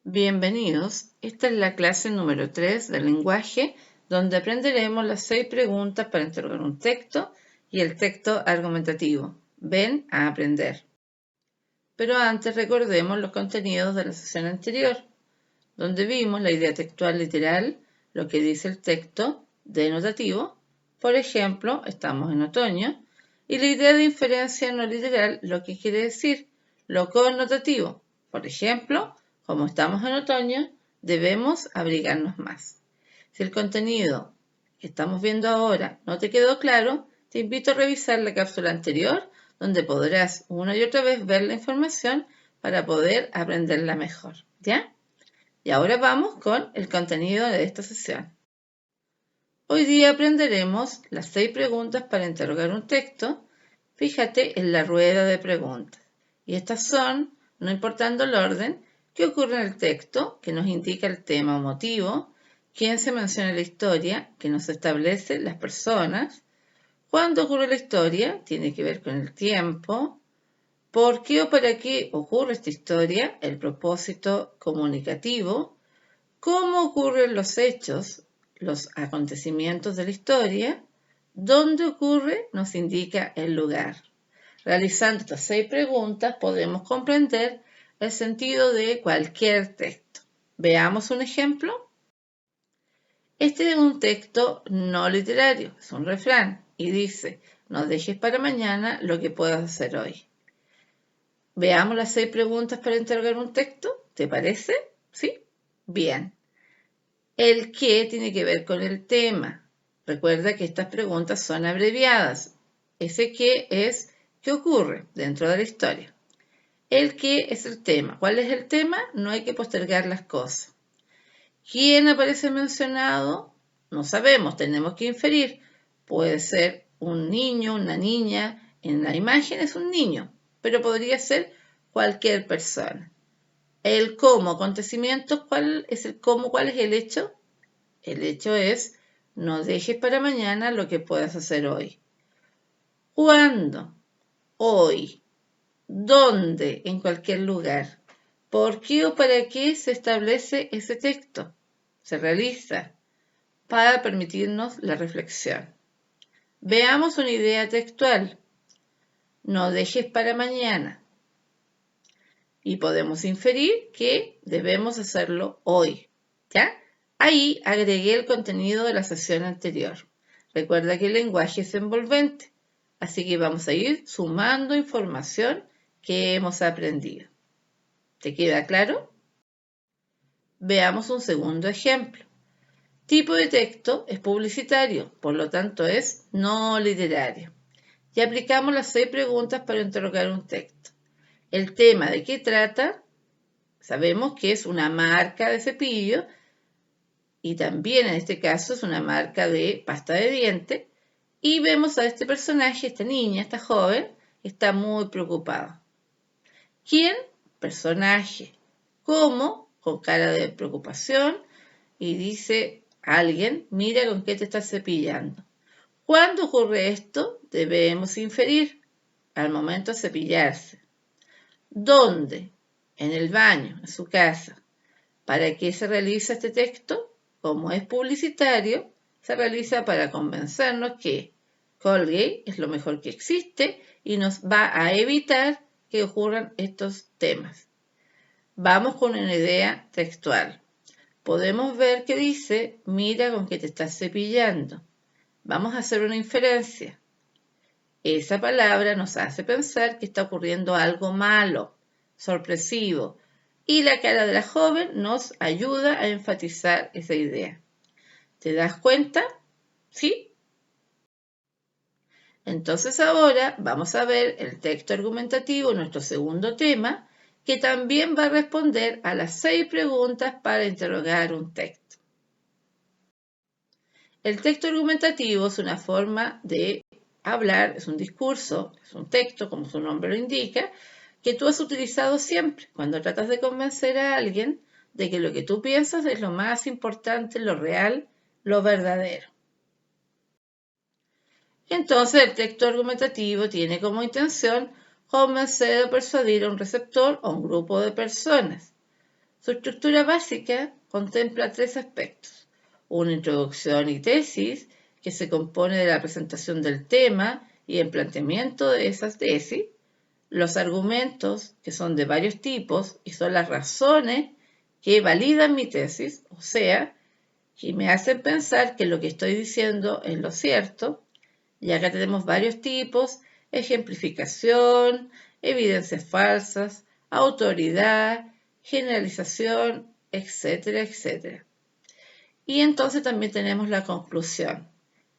Bienvenidos, esta es la clase número 3 del lenguaje, donde aprenderemos las 6 preguntas para interrogar un texto y el texto argumentativo. Ven a aprender. Pero antes recordemos los contenidos de la sesión anterior, donde vimos la idea textual literal, lo que dice el texto denotativo, por ejemplo, estamos en otoño, y la idea de inferencia no literal, lo que quiere decir lo connotativo, por ejemplo, como estamos en otoño, debemos abrigarnos más. Si el contenido que estamos viendo ahora no te quedó claro, te invito a revisar la cápsula anterior, donde podrás una y otra vez ver la información para poder aprenderla mejor, ¿ya? Y ahora vamos con el contenido de esta sesión. Hoy día aprenderemos las 6 preguntas para interrogar un texto. Fíjate en la rueda de preguntas. Y estas son, no importando el orden, qué ocurre en el texto, que nos indica el tema o motivo, quién se menciona en la historia, que nos establece las personas, cuándo ocurre la historia, tiene que ver con el tiempo, por qué o para qué ocurre esta historia, el propósito comunicativo, cómo ocurren los hechos, los acontecimientos de la historia, dónde ocurre nos indica el lugar. Realizando estas 6 preguntas podemos comprender el sentido de cualquier texto. Veamos un ejemplo. Este es un texto no literario, es un refrán y dice, no dejes para mañana lo que puedas hacer hoy. Veamos las 6 preguntas para interrogar un texto, ¿te parece? ¿Sí? Bien. El qué tiene que ver con el tema. Recuerda que estas preguntas son abreviadas. Ese qué es qué ocurre dentro de la historia. El qué es el tema. ¿Cuál es el tema? No hay que postergar las cosas. ¿Quién aparece mencionado? No sabemos, tenemos que inferir. Puede ser un niño, una niña. En la imagen es un niño, pero podría ser cualquier persona. El cómo, acontecimiento, ¿cuál es el cómo? ¿Cuál es el hecho? El hecho es, no dejes para mañana lo que puedas hacer hoy. ¿Cuándo? Hoy. ¿Dónde? En cualquier lugar. ¿Por qué o para qué se establece ese texto? Se realiza para permitirnos la reflexión. Veamos una idea textual. No dejes para mañana. Y podemos inferir que debemos hacerlo hoy. ¿Ya? Ahí agregué el contenido de la sesión anterior. Recuerda que el lenguaje es envolvente, así que vamos a ir sumando información que hemos aprendido. ¿Te queda claro? Veamos un segundo ejemplo. Tipo de texto es publicitario, por lo tanto es no literario. Y aplicamos las 6 preguntas para interrogar un texto. El tema de qué trata, sabemos que es una marca de cepillo y también en este caso es una marca de pasta de diente. Y vemos a este personaje, esta niña, esta joven, está muy preocupada. ¿Quién? Personaje. ¿Cómo? Con cara de preocupación y dice alguien, mira con qué te estás cepillando. ¿Cuándo ocurre esto? Debemos inferir al momento de cepillarse. ¿Dónde? En el baño, en su casa. ¿Para qué se realiza este texto? Como es publicitario, se realiza para convencernos que Colgate es lo mejor que existe y nos va a evitar que ocurran estos temas. Vamos con una idea textual. Podemos ver que dice, mira con qué te estás cepillando. Vamos a hacer una inferencia. Esa palabra nos hace pensar que está ocurriendo algo malo, sorpresivo, y la cara de la joven nos ayuda a enfatizar esa idea. ¿Te das cuenta? ¿Sí? Entonces ahora vamos a ver el texto argumentativo, nuestro segundo tema, que también va a responder a las 6 preguntas para interrogar un texto. El texto argumentativo es una forma de hablar, es un discurso, es un texto, como su nombre lo indica, que tú has utilizado siempre cuando tratas de convencer a alguien de que lo que tú piensas es lo más importante, lo real, lo verdadero. Entonces, el texto argumentativo tiene como intención convencer o persuadir a un receptor o a un grupo de personas. Su estructura básica contempla 3 aspectos: una introducción y tesis, que se compone de la presentación del tema y el planteamiento de esas tesis, los argumentos, que son de varios tipos y son las razones que validan mi tesis, o sea, que me hacen pensar que lo que estoy diciendo es lo cierto. Y acá tenemos varios tipos: ejemplificación, evidencias falsas, autoridad, generalización, etcétera, etcétera. Y entonces también tenemos la conclusión,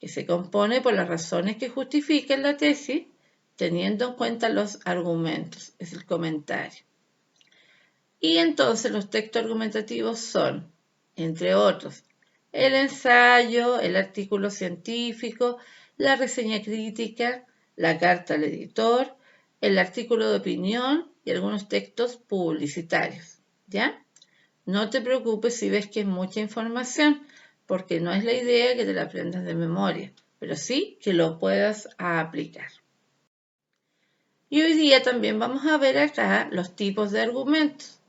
que se compone por las razones que justifican la tesis, teniendo en cuenta los argumentos, es el comentario. Y entonces los textos argumentativos son, entre otros, el ensayo, el artículo científico, la reseña crítica, la carta al editor, el artículo de opinión y algunos textos publicitarios, ¿ya? No te preocupes si ves que es mucha información, porque no es la idea que te la aprendas de memoria, pero sí que lo puedas aplicar. Y hoy día también vamos a ver acá los tipos de argumentos.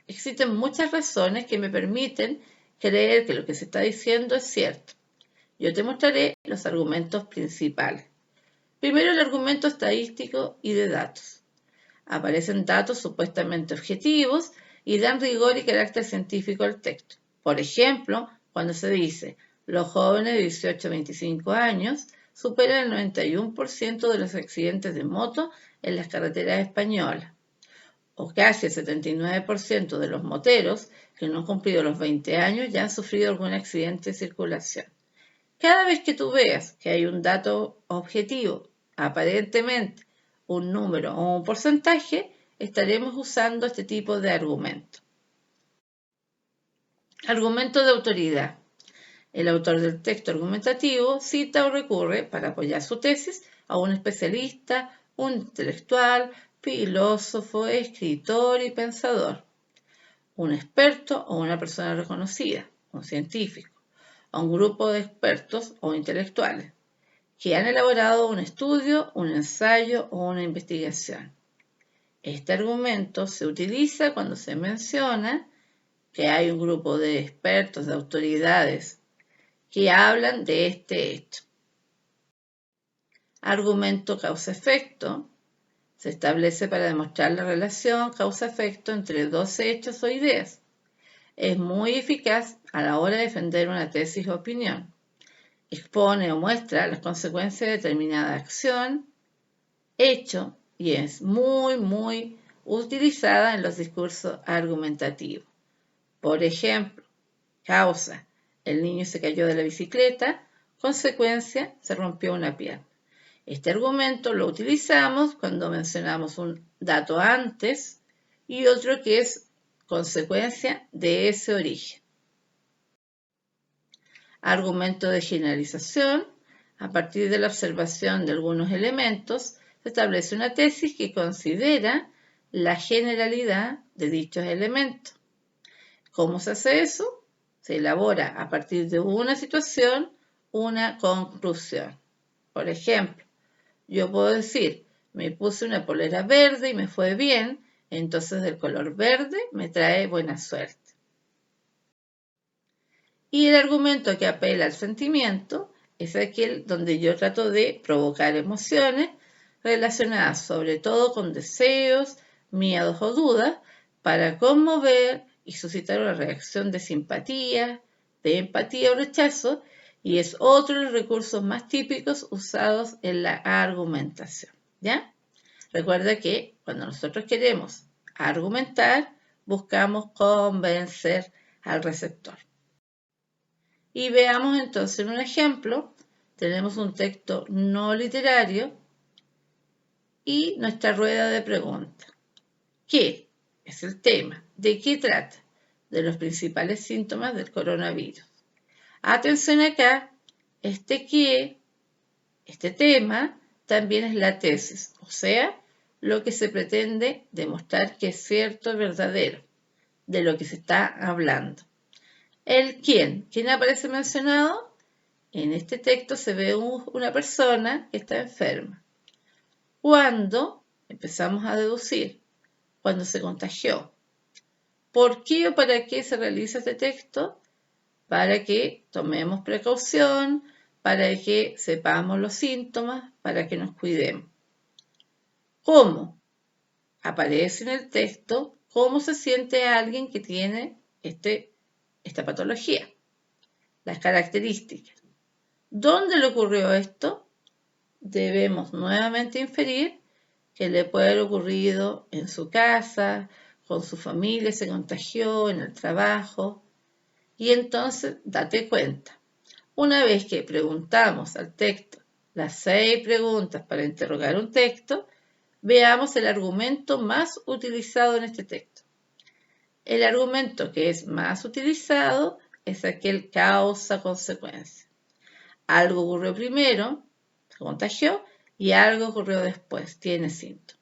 Existen muchas razones que me permiten creer que lo que se está diciendo es cierto. Yo te mostraré los argumentos principales. Primero, el argumento estadístico y de datos. Aparecen datos supuestamente objetivos y dan rigor y carácter científico al texto. Por ejemplo, cuando se dice, los jóvenes de 18 a 25 años superan el 91% de los accidentes de moto en las carreteras españolas, o casi el 79% de los moteros que no han cumplido los 20 años ya han sufrido algún accidente de circulación. Cada vez que tú veas que hay un dato objetivo, aparentemente un número o un porcentaje, estaremos usando este tipo de argumento. Argumento de autoridad. El autor del texto argumentativo cita o recurre para apoyar su tesis a un especialista, un intelectual, filósofo, escritor y pensador, un experto o una persona reconocida, un científico, a un grupo de expertos o intelectuales que han elaborado un estudio, un ensayo o una investigación. Este argumento se utiliza cuando se menciona que hay un grupo de expertos, de autoridades, que hablan de este hecho. Argumento causa-efecto. Se establece para demostrar la relación causa-efecto entre dos hechos o ideas. Es muy eficaz a la hora de defender una tesis o opinión. Expone o muestra las consecuencias de determinada acción, hecho, y es muy utilizada en los discursos argumentativos. Por ejemplo, causa, el niño se cayó de la bicicleta; consecuencia, se rompió una pierna. Este argumento lo utilizamos cuando mencionamos un dato antes y otro que es consecuencia de ese origen. Argumento de generalización. A partir de la observación de algunos elementos, se establece una tesis que considera la generalidad de dichos elementos. ¿Cómo se hace eso? Se elabora a partir de una situación una conclusión. Por ejemplo, yo puedo decir, me puse una polera verde y me fue bien, entonces el color verde me trae buena suerte. Y el argumento que apela al sentimiento es aquel donde yo trato de provocar emociones relacionadas sobre todo con deseos, miedos o dudas, para conmover y suscitar una reacción de simpatía, de empatía o rechazo, y es otro de los recursos más típicos usados en la argumentación, ¿ya? Recuerda que cuando nosotros queremos argumentar, buscamos convencer al receptor. Y veamos entonces un ejemplo. Tenemos un texto no literario y nuestra rueda de preguntas. ¿Qué es el tema? ¿De qué trata? De los principales síntomas del coronavirus. Atención acá, este tema también es la tesis, o sea, lo que se pretende demostrar que es cierto y verdadero de lo que se está hablando. El quién. ¿Quién aparece mencionado? En este texto se ve una persona que está enferma. ¿Cuándo? Empezamos a deducir. Cuando se contagió. ¿Por qué o para qué se realiza este texto? Para que tomemos precaución, para que sepamos los síntomas, para que nos cuidemos. ¿Cómo? Aparece en el texto cómo se siente alguien que tiene esta patología. Las características. ¿Dónde le ocurrió esto? Debemos nuevamente inferir que le puede haber ocurrido en su casa, con su familia se contagió, en el trabajo. Y entonces, date cuenta. Una vez que preguntamos al texto las 6 preguntas para interrogar un texto, veamos el argumento más utilizado en este texto. El argumento que es más utilizado es aquel causa-consecuencia. Algo ocurrió primero, se contagió, y algo ocurrió después, tiene síntomas.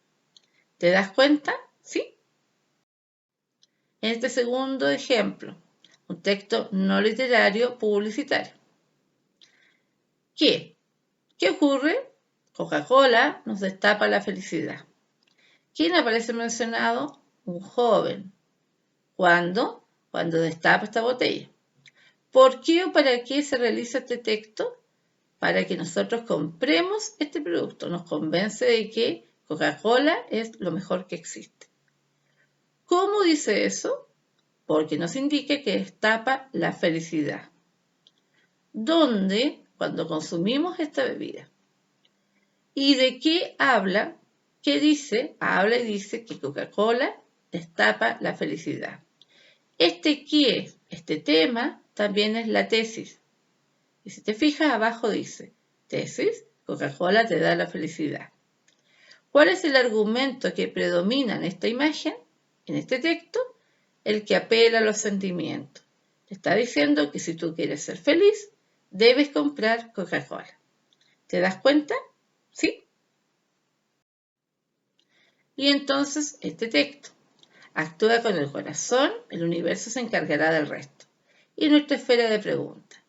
¿Te das cuenta? ¿Sí? En este segundo ejemplo, un texto no literario publicitario. ¿Qué ocurre? Coca-Cola nos destapa la felicidad. ¿Quién aparece mencionado? Un joven. ¿Cuándo? Cuando destapa esta botella. ¿Por qué o para qué se realiza este texto? Para que nosotros compremos este producto. Nos convence de que Coca-Cola es lo mejor que existe. ¿Cómo dice eso? Porque nos indica que destapa la felicidad. ¿Dónde? Cuando consumimos esta bebida. ¿Y de qué habla? ¿Qué dice? Habla y dice que Coca-Cola destapa la felicidad. Este tema también es la tesis. Y si te fijas abajo dice, tesis, Coca-Cola te da la felicidad. ¿Cuál es el argumento que predomina en esta imagen, en este texto? El que apela a los sentimientos. Te está diciendo que si tú quieres ser feliz, debes comprar Coca-Cola. ¿Te das cuenta? ¿Sí? Y entonces este texto actúa con el corazón, el universo se encargará del resto. Y nuestra esfera de preguntas.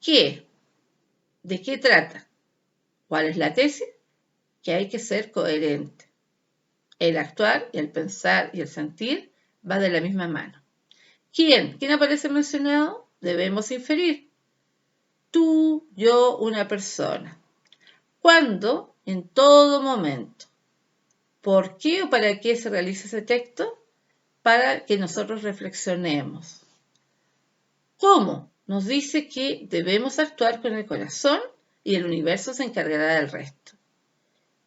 ¿Qué? ¿De qué trata? ¿Cuál es la tesis? Que hay que ser coherente. El actuar y el pensar y el sentir va de la misma mano. ¿Quién? ¿Quién aparece mencionado? Debemos inferir. Tú, yo, una persona. ¿Cuándo? En todo momento. ¿Por qué o para qué se realiza ese texto? Para que nosotros reflexionemos. ¿Cómo? Nos dice que debemos actuar con el corazón y el universo se encargará del resto.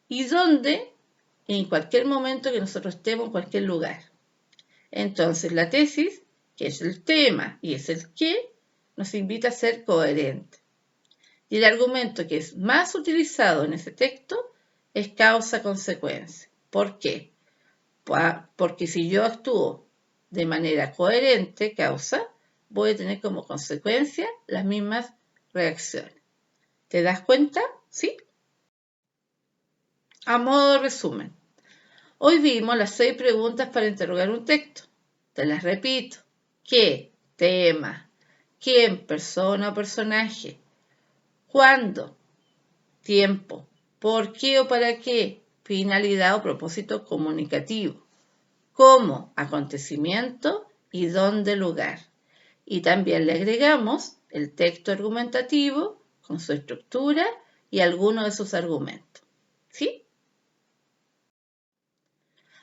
¿Y dónde? En cualquier momento que nosotros estemos en cualquier lugar. Entonces la tesis, que es el tema y es el qué, nos invita a ser coherentes. Y el argumento que es más utilizado en ese texto es causa-consecuencia. ¿Por qué? Porque si yo actúo de manera coherente, causa, voy a tener como consecuencia las mismas reacciones. ¿Te das cuenta? ¿Sí? A modo de resumen, hoy vimos las 6 preguntas para interrogar un texto. Te las repito. ¿Qué? Tema. ¿Quién? Persona o personaje. ¿Cuándo? Tiempo. ¿Por qué o para qué? Finalidad o propósito comunicativo. ¿Cómo? Acontecimiento y dónde lugar. Y también le agregamos el texto argumentativo con su estructura y algunos de sus argumentos. ¿Sí?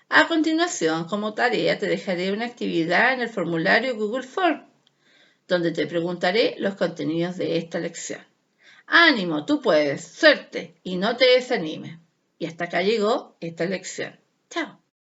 A continuación, como tarea, te dejaré una actividad en el formulario Google Form, donde te preguntaré los contenidos de esta lección. ¡Ánimo! Tú puedes, suerte y no te desanimes. Y hasta acá llegó esta lección. ¡Chao!